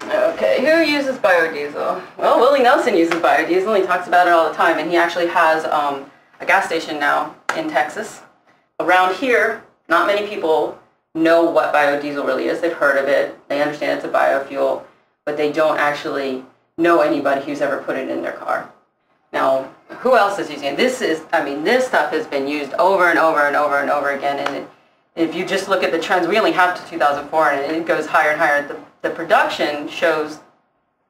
Okay, who uses biodiesel? Well, Willie Nelson uses biodiesel. He talks about it all the time, and he actually has a gas station now in Texas. Around here, not many people know what biodiesel really is. They've heard of it. They understand it's a biofuel, but they don't actually know anybody who's ever put it in their car. Now, who else is using it? This stuff has been used over and over and over and over again, and if you just look at the trends, we only have to 2004, and it goes higher and higher. The production shows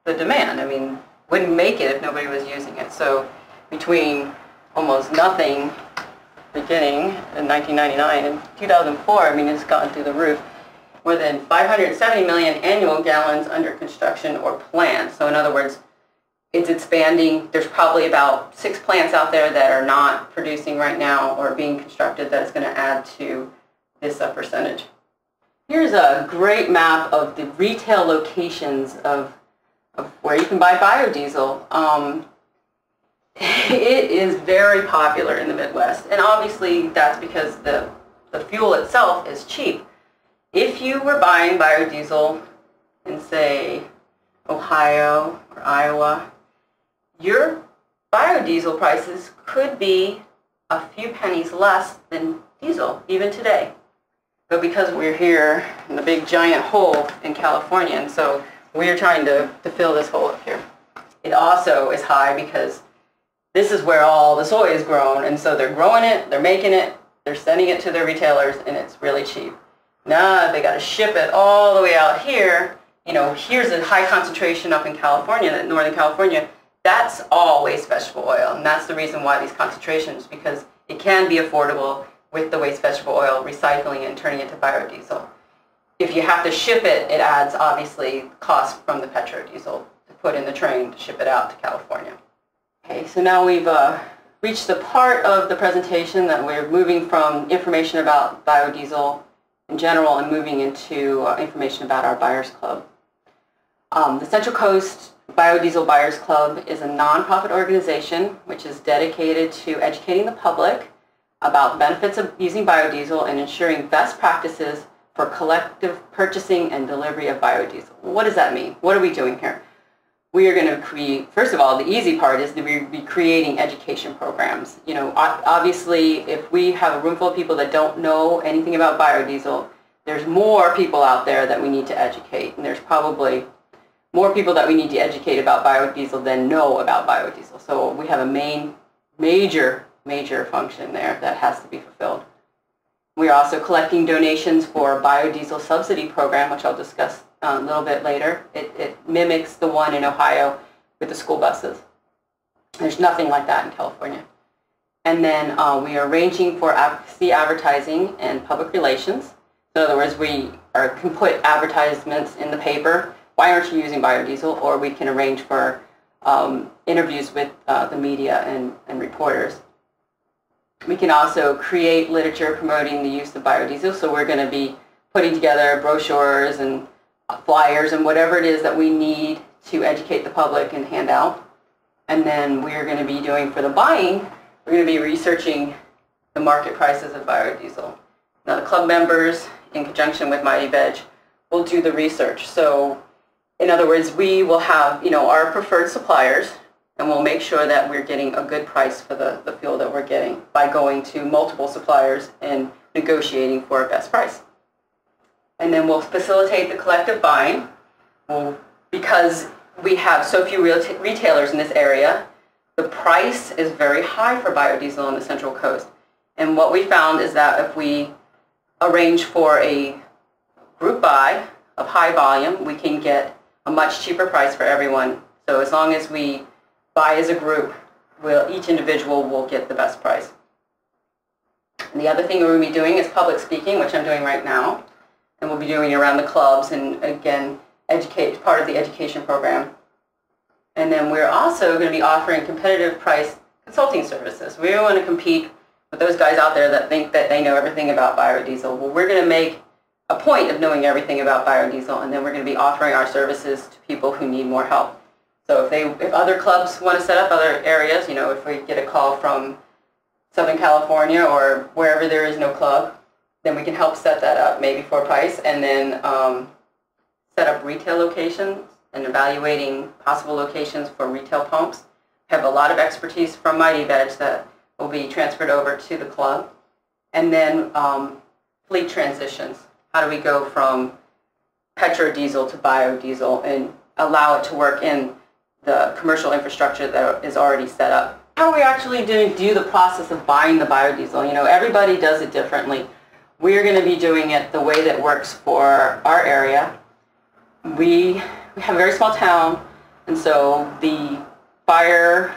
the demand. I mean, wouldn't make it if nobody was using it. So between almost nothing beginning in 1999 and 2004, I mean, it's gone through the roof. More than 570 million annual gallons under construction or planned. So in other words, it's expanding. There's probably about 6 plants out there that are not producing right now or being constructed that is going to add to this percentage. Here's a great map of the retail locations of where you can buy biodiesel. It is very popular in the Midwest, and obviously that's because the fuel itself is cheap. If you were buying biodiesel in, say, Ohio or Iowa, your biodiesel prices could be a few pennies less than diesel, even today. But because we're here in the big giant hole in California, and so we're trying to fill this hole up here. It also is high because this is where all the soy is grown, and so they're growing it, they're making it, they're sending it to their retailers, and it's really cheap. Now they got to ship it all the way out here. You know, here's a high concentration up in California, Northern California. That's all waste vegetable oil, and that's the reason why these concentrations, because it can be affordable with the waste vegetable oil, recycling it and turning it to biodiesel. If you have to ship it, it adds, obviously, cost from the petrodiesel to put in the train to ship it out to California. Okay, so now we've reached the part of the presentation that we're moving from information about biodiesel in general and moving into information about our Buyers Club. The Central Coast Biodiesel Buyers Club is a nonprofit organization which is dedicated to educating the public about the benefits of using biodiesel and ensuring best practices for collective purchasing and delivery of biodiesel. What does that mean? What are we doing here? We are going to create, first of all, the easy part is to be creating education programs. You know, obviously, if we have a room full of people that don't know anything about biodiesel, there's more people out there that we need to educate, and there's probably more people that we need to educate about biodiesel than know about biodiesel. So we have a major function there that has to be fulfilled. We are also collecting donations for a biodiesel subsidy program, which I'll discuss a little bit later. It mimics the one in Ohio with the school buses. There's nothing like that in California. And then we are arranging for advocacy, advertising, and public relations. So in other words, we can put advertisements in the paper. Why aren't you using biodiesel? Or we can arrange for interviews with the media and reporters. We can also create literature promoting the use of biodiesel. So we're going to be putting together brochures and flyers and whatever it is that we need to educate the public and hand out. And then we're going to be doing for the buying, we're going to be researching the market prices of biodiesel. Now the club members, in conjunction with Myteveg, will do the research. So in other words, we will have, you know, our preferred suppliers, and we'll make sure that we're getting a good price for the fuel that we're getting by going to multiple suppliers and negotiating for a best price. And then we'll facilitate the collective buying. Because we have so few retailers in this area, the price is very high for biodiesel on the Central Coast. And what we found is that if we arrange for a group buy of high volume, we can get a much cheaper price for everyone. So as long as we buy as a group, each individual will get the best price. And the other thing we'll be doing is public speaking, which I'm doing right now. And we'll be doing it around the clubs and, again, part of the education program. And then we're also going to be offering competitive price consulting services. We don't want to compete with those guys out there that think that they know everything about biodiesel. Well, we're going to make a point of knowing everything about biodiesel, and then we're going to be offering our services to people who need more help. So if other clubs want to set up other areas, you know, if we get a call from Southern California or wherever there is no club, then we can help set that up maybe for a price, and then set up retail locations and evaluating possible locations for retail pumps. We have a lot of expertise from Myteveg that will be transferred over to the club. And then fleet transitions. How do we go from petrodiesel to biodiesel and allow it to work in the commercial infrastructure that is already set up? How are we actually going to do the process of buying the biodiesel? You know, everybody does it differently. We're going to be doing it the way that works for our area. We have a very small town, and so the fire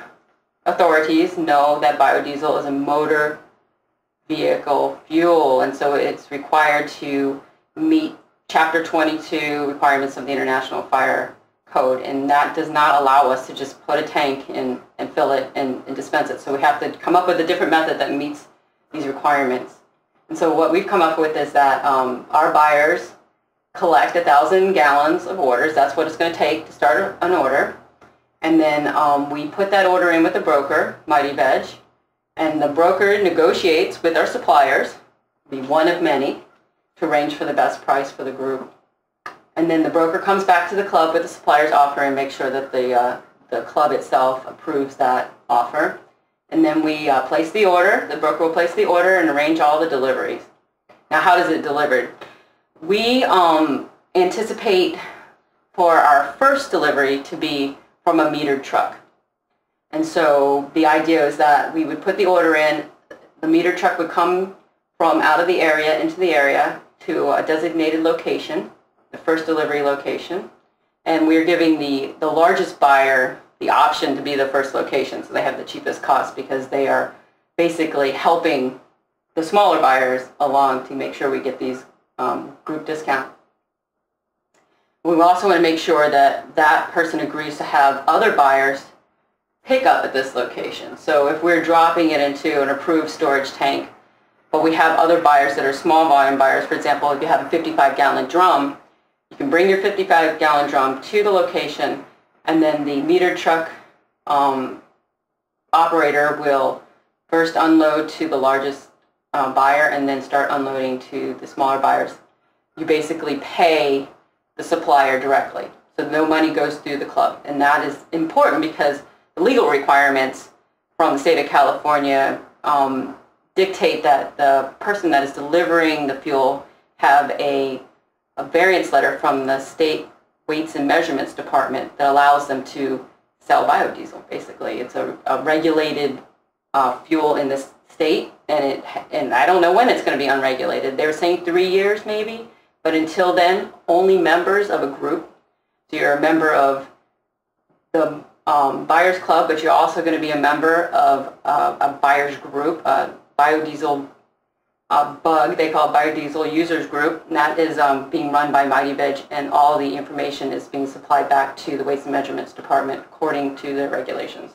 authorities know that biodiesel is a motor vehicle fuel, and so it's required to meet Chapter 22 requirements of the International Fire Code, and that does not allow us to just put a tank in and fill it and dispense it. So we have to come up with a different method that meets these requirements. And so what we've come up with is that our buyers collect 1,000 gallons of orders. That's what it's going to take to start an order. And then we put that order in with the broker, Myteveg, and the broker negotiates with our suppliers, be one of many, to arrange for the best price for the group. And then the broker comes back to the club with the supplier's offer and makes sure that the club itself approves that offer. And then we place the order. The broker will place the order and arrange all the deliveries. Now, how does it delivered? We anticipate for our first delivery to be from a metered truck. And so the idea is that we would put the order in, the metered truck would come from out of the area into the area to a designated location, the first delivery location, and we're giving the largest buyer the option to be the first location, so they have the cheapest cost because they are basically helping the smaller buyers along to make sure we get these group discounts. We also want to make sure that that person agrees to have other buyers pick up at this location. So if we're dropping it into an approved storage tank, but we have other buyers that are small volume buyers, for example, if you have a 55-gallon drum, you can bring your 55-gallon drum to the location, and then the meter truck operator will first unload to the largest buyer and then start unloading to the smaller buyers. You basically pay the supplier directly, so no money goes through the club. And that is important because the legal requirements from the state of California dictate that the person that is delivering the fuel have a variance letter from the state weights and measurements department that allows them to sell biodiesel. Basically, it's a regulated fuel in this state, and I don't know when it's going to be unregulated. They were saying 3 years maybe, but until then, only members of a group. So you're a member of the buyers club, but you're also going to be a member of a buyers group, a biodiesel bug, they call it Biodiesel Users Group, and that is being run by Myteveg, and all the information is being supplied back to the Weights and Measurements Department according to the regulations.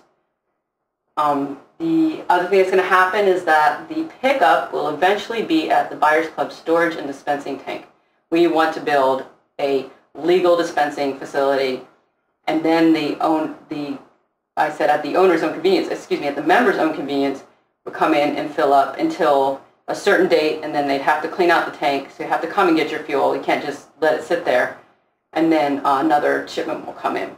The other thing that's going to happen is that the pickup will eventually be at the Buyers Club storage and dispensing tank. We want to build a legal dispensing facility, and then I said at the owner's own convenience, excuse me, at the member's own convenience, will come in and fill up until a certain date, and then they'd have to clean out the tank, so you have to come and get your fuel. You can't just let it sit there, and then another shipment will come in.